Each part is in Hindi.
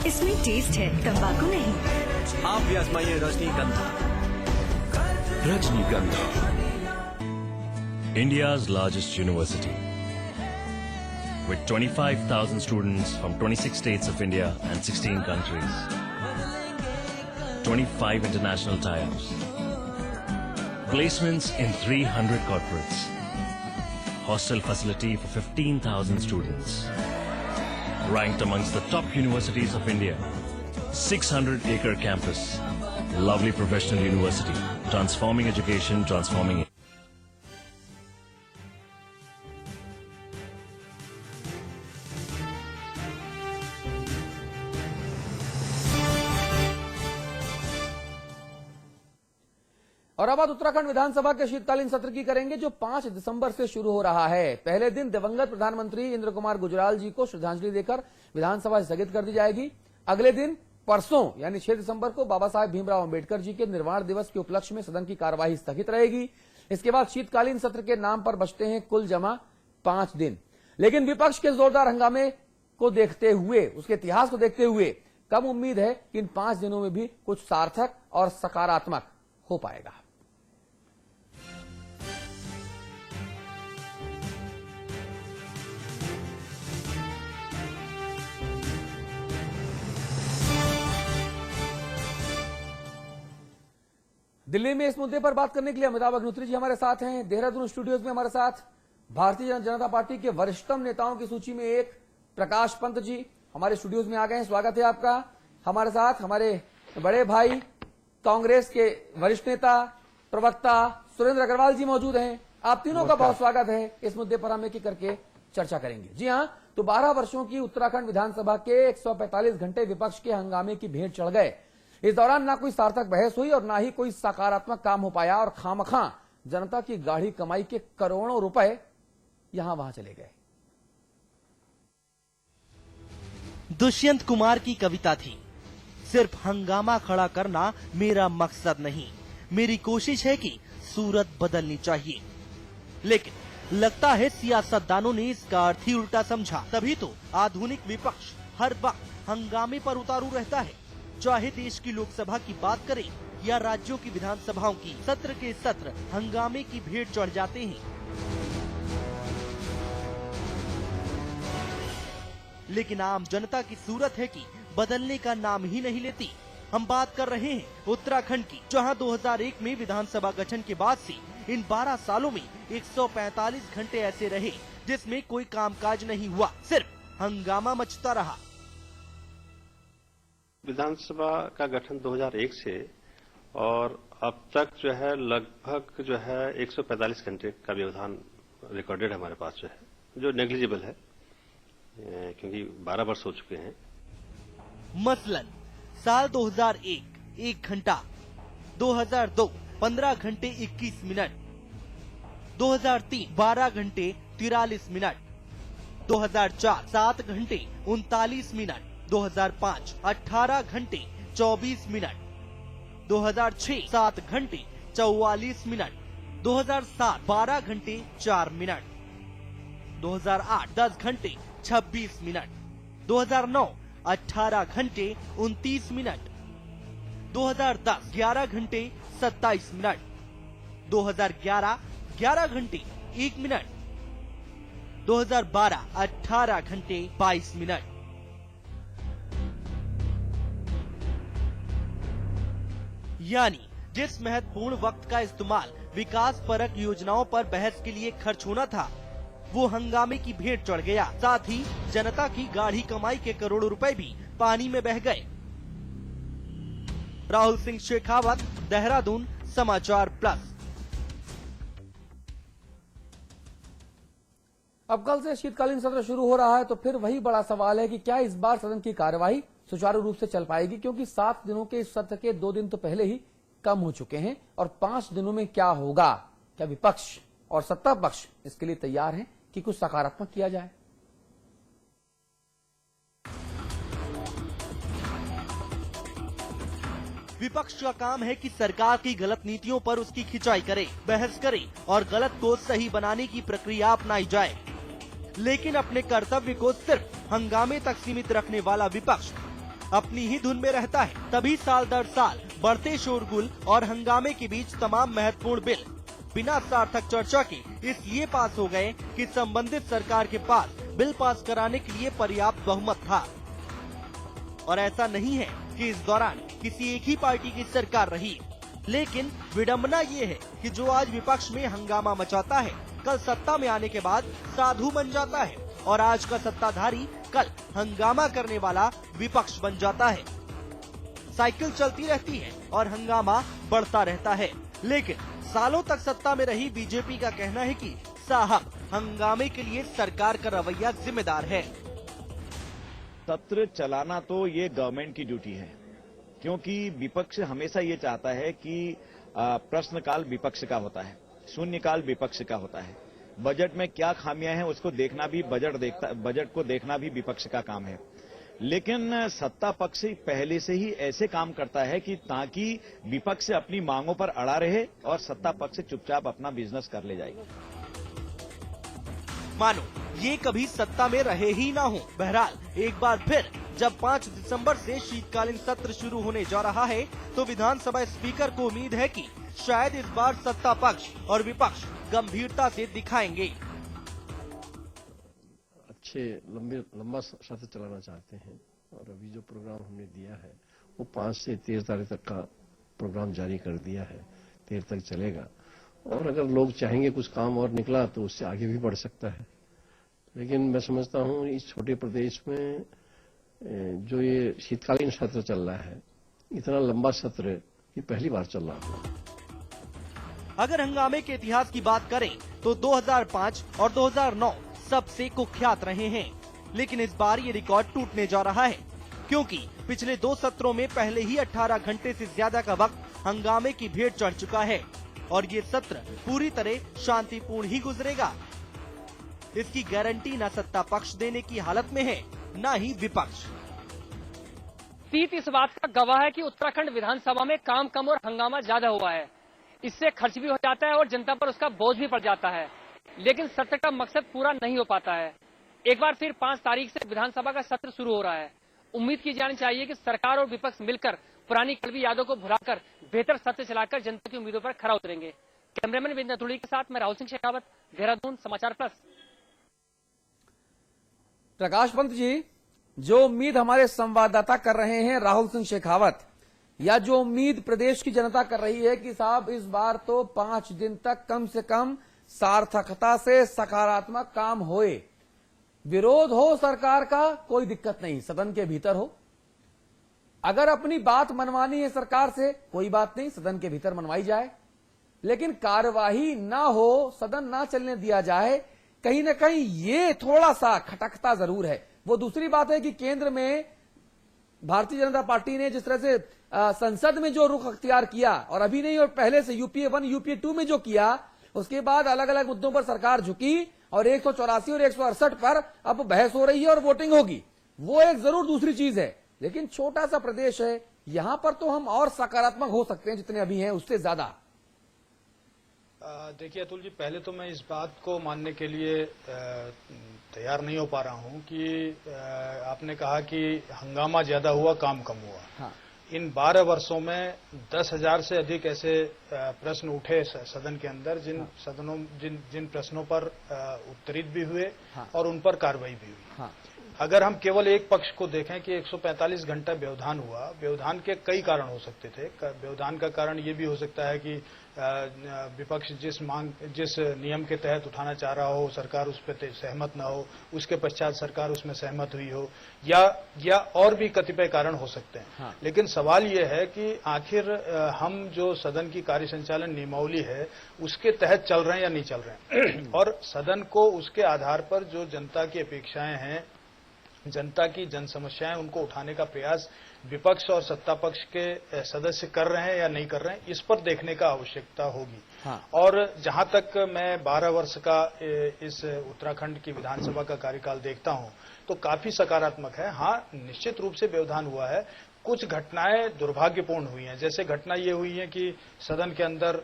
इसमें टेस्ट है, तंबाकू नहीं। आप भी आजमाइए रजनीगंधा। Rajnigandha, India's largest university, with 25,000 students from 26 states of India and 16 countries, 25 international tie-ups, placements in 300 corporates, hostel facility for 15,000 students, ranked amongst the top universities of India, 600-acre campus, lovely professional university, transforming education, transforming it. और अब बात उत्तराखंड विधानसभा के शीतकालीन सत्र की करेंगे, जो 5 दिसंबर से शुरू हो रहा है। पहले दिन दिवंगत प्रधानमंत्री इंद्र कुमार गुजराल जी को श्रद्धांजलि देकर विधानसभा स्थगित कर दी जाएगी। अगले दिन परसों यानी 6 दिसंबर को बाबा साहेब भीमराव अंबेडकर जी के निर्वाण दिवस के उपलक्ष्य में सदन की कार्यवाही स्थगित रहेगी। इसके बाद शीतकालीन सत्र के नाम पर बचते हैं कुल जमा 5 दिन। लेकिन विपक्ष के जोरदार हंगामे को देखते हुए, उसके इतिहास को देखते हुए कम उम्मीद है कि इन 5 दिनों में भी कुछ सार्थक और सकारात्मक हो पाएगा। दिल्ली में इस मुद्दे पर बात करने के लिए अमिताभ अग्निहोत्री जी हमारे साथ हैं। देहरादून स्टूडियोज में हमारे साथ भारतीय जनता पार्टी के वरिष्ठतम नेताओं की सूची में एक प्रकाश पंत जी हमारे स्टूडियोज में आ गए हैं। स्वागत है आपका। हमारे साथ हमारे बड़े भाई कांग्रेस के वरिष्ठ नेता प्रवक्ता सुरेंद्र अग्रवाल जी मौजूद हैं। आप तीनों का बहुत स्वागत है। इस मुद्दे पर हम एक एक करके चर्चा करेंगे। जी हाँ, तो 12 वर्षों की उत्तराखंड विधानसभा के 145 घंटे विपक्ष के हंगामे की भेंट चढ़ गए। इस दौरान ना कोई सार्थक बहस हुई और ना ही कोई सकारात्मक काम हो पाया और खामखा जनता की गाढ़ी कमाई के करोड़ों रुपए यहां वहां चले गए। दुष्यंत कुमार की कविता थी, सिर्फ हंगामा खड़ा करना मेरा मकसद नहीं, मेरी कोशिश है कि सूरत बदलनी चाहिए। लेकिन लगता है सियासतदानों ने इसका अर्थ ही उल्टा समझा। तभी तो आधुनिक विपक्ष हर वक्त हंगामे पर उतारू रहता है। चाहे देश की लोकसभा की बात करें या राज्यों की विधानसभाओं की, सत्र के सत्र हंगामे की भेंट चढ़ जाते हैं। लेकिन आम जनता की सूरत है कि बदलने का नाम ही नहीं लेती। हम बात कर रहे हैं उत्तराखंड की, जहां 2001 में विधानसभा गठन के बाद से इन 12 सालों में 145 घंटे ऐसे रहे जिसमें कोई कामकाज नहीं हुआ, सिर्फ हंगामा मचता रहा। विधानसभा का गठन 2001 से और अब तक जो है लगभग जो है 145 घंटे का व्यवधान रिकॉर्डेड हमारे पास जो है, जो नेग्लिजिबल है क्योंकि 12 वर्ष हो चुके हैं। मसलन साल 2001 1 घंटा, 2002 15 घंटे 21 मिनट, 2003 12 घंटे 43 मिनट, 2004 7 घंटे 39 मिनट, 2005 18 घंटे 24 मिनट, 2006 7 घंटे 44 मिनट, 2007 12 घंटे 4 मिनट, 2008 10 घंटे 26 मिनट, 2009 18 घंटे 29 मिनट, 2010 11 घंटे 27 मिनट, 2011 11 घंटे 1 मिनट, 2012 18 घंटे 22 मिनट। यानी जिस महत्वपूर्ण वक्त का इस्तेमाल विकास परक योजनाओं पर बहस के लिए खर्च होना था, वो हंगामे की भेंट चढ़ गया। साथ ही जनता की गाढ़ी कमाई के करोड़ों रुपए भी पानी में बह गए। राहुल सिंह शेखावत, देहरादून, समाचार प्लस। अब कल से शीतकालीन सत्र शुरू हो रहा है, तो फिर वही बड़ा सवाल है कि क्या इस बार सदन की कार्यवाही सुचारू रूप से चल पाएगी, क्योंकि 7 दिनों के इस सत्र के 2 दिन तो पहले ही कम हो चुके हैं और 5 दिनों में क्या होगा। क्या विपक्ष और सत्ता पक्ष इसके लिए तैयार हैं कि कुछ सकारात्मक किया जाए? विपक्ष का काम है कि सरकार की गलत नीतियों पर उसकी खिंचाई करे, बहस करे और गलत को सही बनाने की प्रक्रिया अपनाई जाए। लेकिन अपने कर्तव्य को सिर्फ हंगामे तक सीमित रखने वाला विपक्ष अपनी ही धुन में रहता है। तभी साल दर साल बढ़ते शोरगुल और हंगामे के बीच तमाम महत्वपूर्ण बिल बिना सार्थक चर्चा के इसलिए पास हो गए कि संबंधित सरकार के पास बिल पास कराने के लिए पर्याप्त बहुमत था। और ऐसा नहीं है कि इस दौरान किसी एक ही पार्टी की सरकार रही, लेकिन विडंबना ये है कि जो आज विपक्ष में हंगामा मचाता है, कल सत्ता में आने के बाद साधु बन जाता है और आज का सत्ताधारी कल हंगामा करने वाला विपक्ष बन जाता है। साइकिल चलती रहती है और हंगामा बढ़ता रहता है, लेकिन सालों तक सत्ता में रही बीजेपी का कहना है कि साहब हंगामे के लिए सरकार का रवैया जिम्मेदार है। सत्र चलाना तो ये गवर्नमेंट की ड्यूटी है, क्योंकि विपक्ष हमेशा ये चाहता है कि प्रश्नकाल विपक्ष का होता है, शून्यकाल विपक्ष का होता है। बजट में क्या खामियां हैं उसको देखना भी बजट को देखना भी विपक्ष का काम है। लेकिन सत्ता पक्ष पहले से ही ऐसे काम करता है कि ताकि विपक्ष अपनी मांगों पर अड़ा रहे और सत्ता पक्ष चुपचाप अपना बिजनेस कर ले जाएगा। मानो ये कभी सत्ता में रहे ही ना हो। बहरहाल एक बार फिर जब 5 दिसंबर से शीतकालीन सत्र शुरू होने जा रहा है, तो विधानसभा स्पीकर को उम्मीद है कि शायद इस बार सत्ता पक्ष और विपक्ष गंभीरता से दिखाएंगे। अच्छे लंबा सत्र चलाना चाहते हैं और अभी जो प्रोग्राम हमने दिया है वो 5 से 13 तारीख तक का प्रोग्राम जारी कर दिया है। 13 तक चलेगा और अगर लोग चाहेंगे कुछ काम और निकला तो उससे आगे भी बढ़ सकता है। लेकिन मैं समझता हूं इस छोटे प्रदेश में जो ये शीतकालीन सत्र चल रहा है, इतना लंबा सत्र ये पहली बार चल रहा है। अगर हंगामे के इतिहास की बात करें तो 2005 और 2009 सबसे कुख्यात रहे हैं, लेकिन इस बार ये रिकॉर्ड टूटने जा रहा है, क्योंकि पिछले 2 सत्रों में पहले ही 18 घंटे से ज्यादा का वक्त हंगामे की भेंट चढ़ चुका है और ये सत्र पूरी तरह शांतिपूर्ण ही गुजरेगा। इसकी गारंटी न सत्ता पक्ष देने की हालत में है, न ही विपक्ष। सीट इस बात का गवाह है कि उत्तराखंड विधानसभा में काम कम और हंगामा ज्यादा हुआ है। इससे खर्च भी हो जाता है और जनता पर उसका बोझ भी पड़ जाता है, लेकिन सत्र का मकसद पूरा नहीं हो पाता है। एक बार फिर 5 तारीख से विधानसभा का सत्र शुरू हो रहा है। उम्मीद की जानी चाहिए कि सरकार और विपक्ष मिलकर पुरानी कड़वी यादों को भुलाकर बेहतर सत्र चलाकर जनता की उम्मीदों पर खरा उतरेंगे। कैमरामैन विंध्य नथुड़ी के साथ मैं राहुल सिंह शेखावत, देहरादून, समाचार प्लस। प्रकाश पंत जी, जो उम्मीद हमारे संवाददाता कर रहे हैं राहुल सिंह शेखावत, या जो उम्मीद प्रदेश की जनता कर रही है कि साहब इस बार तो 5 दिन तक कम से कम सार्थकता से सकारात्मक काम होए, विरोध हो सरकार का कोई दिक्कत नहीं, सदन के भीतर हो। अगर अपनी बात मनवानी है सरकार से कोई बात नहीं, सदन के भीतर मनवाई जाए, लेकिन कार्यवाही ना हो, सदन ना चलने दिया जाए, कहीं ना कहीं ये थोड़ा सा खटकता जरूर है। वो दूसरी बात है कि केंद्र में भारतीय जनता पार्टी ने जिस तरह से संसद में जो रुख अख्तियार किया, और अभी नहीं और पहले से यूपीए 1 यूपीए 2 में जो किया, उसके बाद अलग अलग मुद्दों पर सरकार झुकी और 184 और 168 पर अब बहस हो रही है और वोटिंग होगी। वो एक जरूर दूसरी चीज है, लेकिन छोटा सा प्रदेश है, यहां पर तो हम और सकारात्मक हो सकते हैं जितने अभी हैं उससे ज्यादा। देखिए अतुल जी, पहले तो मैं इस बात को मानने के लिए तैयार नहीं हो पा रहा हूं कि आपने कहा कि हंगामा ज्यादा हुआ, काम कम हुआ। हाँ। इन 12 वर्षों में 10,000 से अधिक ऐसे प्रश्न उठे सदन के अंदर, जिन प्रश्नों पर उत्तरित भी हुए। हाँ। और उन पर कार्रवाई भी हुई। हाँ। अगर हम केवल एक पक्ष को देखें कि 145 घंटा व्यवधान हुआ, व्यवधान के कई कारण हो सकते थे। व्यवधान का कारण ये भी हो सकता है कि विपक्ष जिस नियम के तहत उठाना चाह रहा हो, सरकार उस पर सहमत न हो, उसके पश्चात सरकार उसमें सहमत हुई हो, या और भी कतिपय कारण हो सकते हैं। हाँ। लेकिन सवाल ये है कि आखिर हम जो सदन की कार्य संचालन नियमावली है उसके तहत चल रहे हैं या नहीं चल रहे हैं। और सदन को उसके आधार पर जो जनता की अपेक्षाएं हैं, जनता की जन समस्याएं, उनको उठाने का प्रयास विपक्ष और सत्ता पक्ष के सदस्य कर रहे हैं या नहीं कर रहे हैं, इस पर देखने का आवश्यकता होगी। हाँ। और जहां तक मैं 12 वर्ष का इस उत्तराखंड की विधानसभा का कार्यकाल देखता हूं तो काफी सकारात्मक है। हाँ, निश्चित रूप से व्यवधान हुआ है, कुछ घटनाएं दुर्भाग्यपूर्ण हुई हैं। जैसे घटना ये हुई है कि सदन के अंदर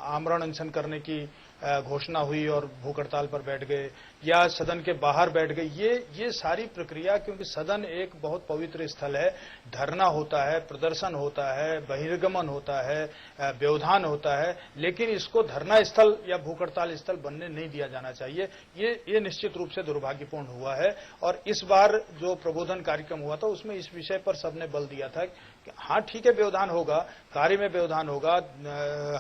आमरण अनशन करने की घोषणा हुई और भूख हड़ताल पर बैठ गए या सदन के बाहर बैठ गए, ये सारी प्रक्रिया, क्योंकि सदन एक बहुत पवित्र स्थल है, धरना होता है, प्रदर्शन होता है, बहिर्गमन होता है, व्यवधान होता है, लेकिन इसको धरना स्थल या भूख हड़ताल स्थल बनने नहीं दिया जाना चाहिए। ये निश्चित रूप से दुर्भाग्यपूर्ण हुआ है। और इस बार जो प्रबोधन कार्यक्रम हुआ था उसमें इस विषय पर सबने बल दिया था कि हाँ ठीक है, व्यवधान होगा, कार्य में व्यवधान होगा,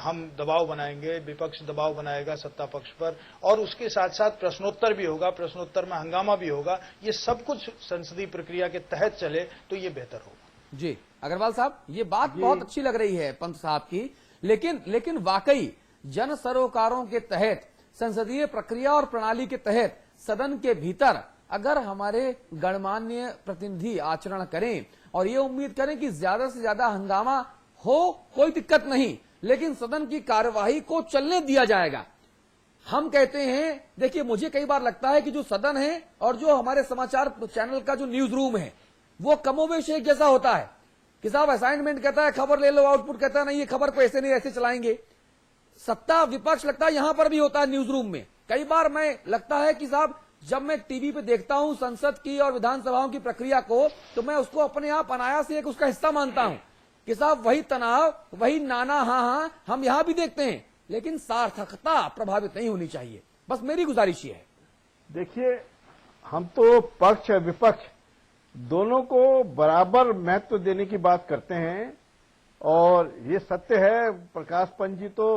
हम दबाव बनाएंगे, विपक्ष दबाव बनाएगा सत्ता पक्ष पर, और उसके साथ साथ प्रश्नोत्तर भी होगा, प्रश्नोत्तर में हंगामा भी होगा। ये सब कुछ संसदीय प्रक्रिया के तहत चले तो ये बेहतर होगा। जी अग्रवाल साहब, ये बात बहुत अच्छी लग रही है पंत साहब की, लेकिन वाकई जन सरोकारों के तहत, संसदीय प्रक्रिया और प्रणाली के तहत सदन के भीतर अगर हमारे गणमान्य प्रतिनिधि आचरण करें और ये उम्मीद करें कि ज्यादा से ज्यादा हंगामा हो, कोई दिक्कत नहीं, लेकिन सदन की कार्यवाही को चलने दिया जाएगा। हम कहते हैं, देखिए मुझे कई बार लगता है कि जो सदन है और जो हमारे समाचार चैनल का जो न्यूज रूम है वो कमोबेश एक जैसा होता है कि साहब असाइनमेंट कहता है खबर ले लो, आउटपुट कहता है नहीं ये खबर को ऐसे नहीं ऐसे चलाएंगे। सत्ता विपक्ष लगता है यहां पर भी होता है न्यूज रूम में। कई बार मैं लगता है कि साहब जब मैं टीवी पे देखता हूं संसद की और विधानसभाओं की प्रक्रिया को, तो मैं उसको अपने आप अनायास एक उसका हिस्सा मानता हूं कि साहब वही तनाव, वही नाना हाँ हम यहां भी देखते हैं, लेकिन सार्थकता प्रभावित नहीं होनी चाहिए। बस मेरी गुजारिश ये है। देखिए, हम तो पक्ष और विपक्ष दोनों को बराबर महत्व देने की बात करते हैं, और ये सत्य है, प्रकाश पंत जी तो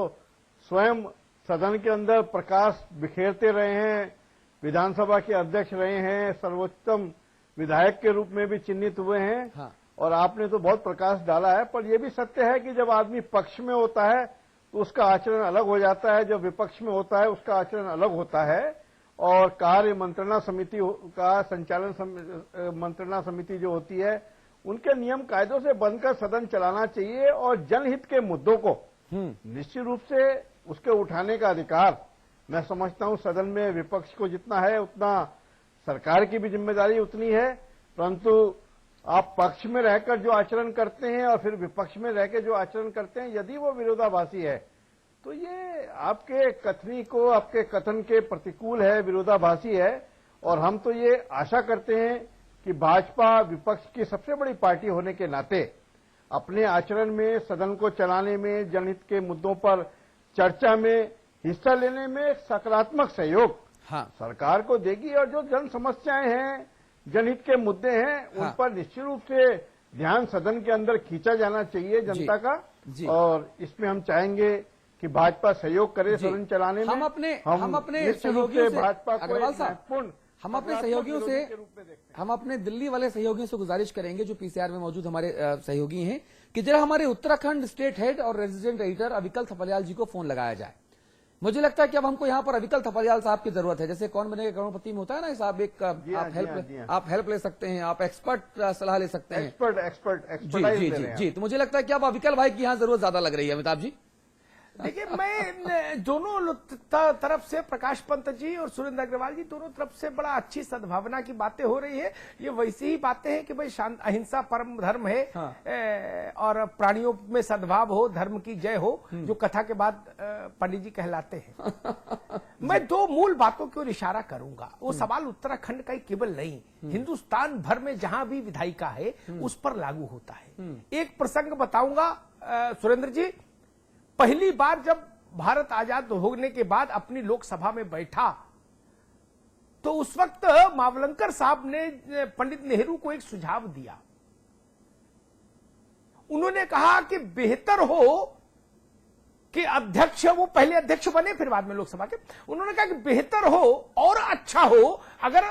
स्वयं सदन के अंदर प्रकाश बिखेरते रहे हैं, विधानसभा के अध्यक्ष रहे हैं, सर्वोच्चतम विधायक के रूप में भी चिन्हित हुए हैं। हाँ। और आपने तो बहुत प्रकाश डाला है, पर यह भी सत्य है कि जब आदमी पक्ष में होता है तो उसका आचरण अलग हो जाता है, जब विपक्ष में होता है उसका आचरण अलग होता है। और कार्य मंत्रणा समिति का संचालन मंत्रणा समिति जो होती है, उनके नियम कायदों से बनकर सदन चलाना चाहिए, और जनहित के मुद्दों को निश्चित रूप से उसके उठाने का अधिकार मैं समझता हूं सदन में विपक्ष को जितना है उतना सरकार की भी जिम्मेदारी उतनी है। परंतु आप पक्ष में रहकर जो आचरण करते हैं और फिर विपक्ष में रहकर जो आचरण करते हैं, यदि वो विरोधाभासी है तो ये आपके कथनी को, आपके कथन के प्रतिकूल है, विरोधाभासी है। और हम तो ये आशा करते हैं कि भाजपा विपक्ष की सबसे बड़ी पार्टी होने के नाते अपने आचरण में, सदन को चलाने में, जनहित के मुद्दों पर चर्चा में हिस्सा लेने में सकारात्मक सहयोग सरकार को देगी, और जो जन समस्याएं हैं, जनहित के मुद्दे हैं, उन पर निश्चित रूप से ध्यान सदन के अंदर खींचा जाना चाहिए जनता का। और इसमें हम चाहेंगे कि भाजपा सहयोग करे सदन चलाने में। हम अपने सहयोगियों से, भाजपा को महत्वपूर्ण, हम अपने सहयोगियों से, हम अपने दिल्ली वाले सहयोगियों से गुजारिश करेंगे जो पीसीआर में मौजूद हमारे सहयोगी हैं, कि जरा हमारे उत्तराखंड स्टेट हेड और रेजिडेंट एडिटर अविकल थपलियाल जी को फोन लगाया जाए। मुझे लगता है कि अब हमको यहाँ पर अविकल थपलियाल साहब की जरूरत है। जैसे कौन बनेगा करोड़पति में होता है ना साहब, एक आप हेल्प ले सकते हैं, आप एक्सपर्ट सलाह ले सकते हैं, एक्सपर्ट। जी, तो मुझे लगता है कि अब अविकल भाई की यहाँ जरूरत ज्यादा लग रही है। अमिताभ जी, देखिए, मैं दोनों तरफ से, प्रकाश पंत जी और सुरेंद्र अग्रवाल जी, दोनों तरफ से बड़ा अच्छी सद्भावना की बातें हो रही है। ये वैसी ही बातें हैं कि भाई शांत, अहिंसा परम धर्म है। हाँ। और प्राणियों में सद्भाव हो, धर्म की जय हो, जो कथा के बाद पंडित जी कहलाते हैं। मैं दो मूल बातों की ओर इशारा करूंगा। वो सवाल उत्तराखंड का ही केवल नहीं, हिंदुस्तान भर में जहां भी विधायिका है उस पर लागू होता है। एक प्रसंग बताऊंगा सुरेंद्र जी। पहली बार जब भारत आजाद होने के बाद अपनी लोकसभा में बैठा, तो उस वक्त मावलंकर साहब ने पंडित नेहरू को एक सुझाव दिया। उन्होंने कहा कि बेहतर हो कि अध्यक्ष, वो पहले अध्यक्ष बने फिर बाद में लोकसभा के, उन्होंने कहा कि बेहतर हो और अच्छा हो अगर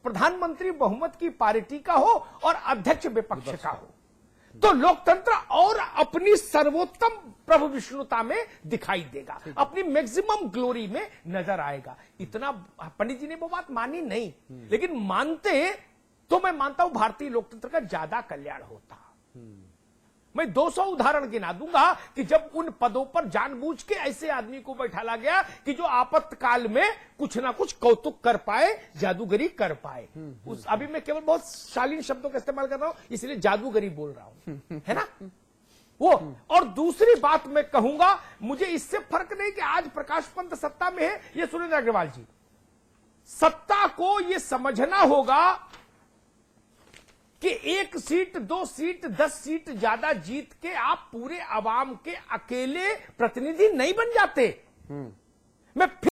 प्रधानमंत्री बहुमत की पार्टी का हो और अध्यक्ष विपक्ष का हो, तो लोकतंत्र और अपनी सर्वोत्तम प्रभु विष्णुता में दिखाई देगा, अपनी मैक्सिमम ग्लोरी में नजर आएगा। इतना पंडित जी ने वो बात मानी नहीं, लेकिन मानते तो मैं मानता हूं भारतीय लोकतंत्र का ज्यादा कल्याण होता। मैं 200 उदाहरण गिना दूंगा कि जब उन पदों पर जानबूझ के ऐसे आदमी को बैठाला गया कि जो आपातकाल में कुछ ना कुछ कौतुक कर पाए, जादूगरी कर पाए। उस अभी मैं केवल बहुत शालीन शब्दों का इस्तेमाल कर रहा हूं, इसलिए जादूगरी बोल रहा हूं, है ना। वो और दूसरी बात मैं कहूंगा, मुझे इससे फर्क नहीं कि आज प्रकाश पंत सत्ता में है, ये सुरेंद्र अग्रवाल जी, सत्ता को ये समझना होगा कि 1 सीट 2 सीट 10 सीट ज्यादा जीत के आप पूरे अवाम के अकेले प्रतिनिधि नहीं बन जाते। मैं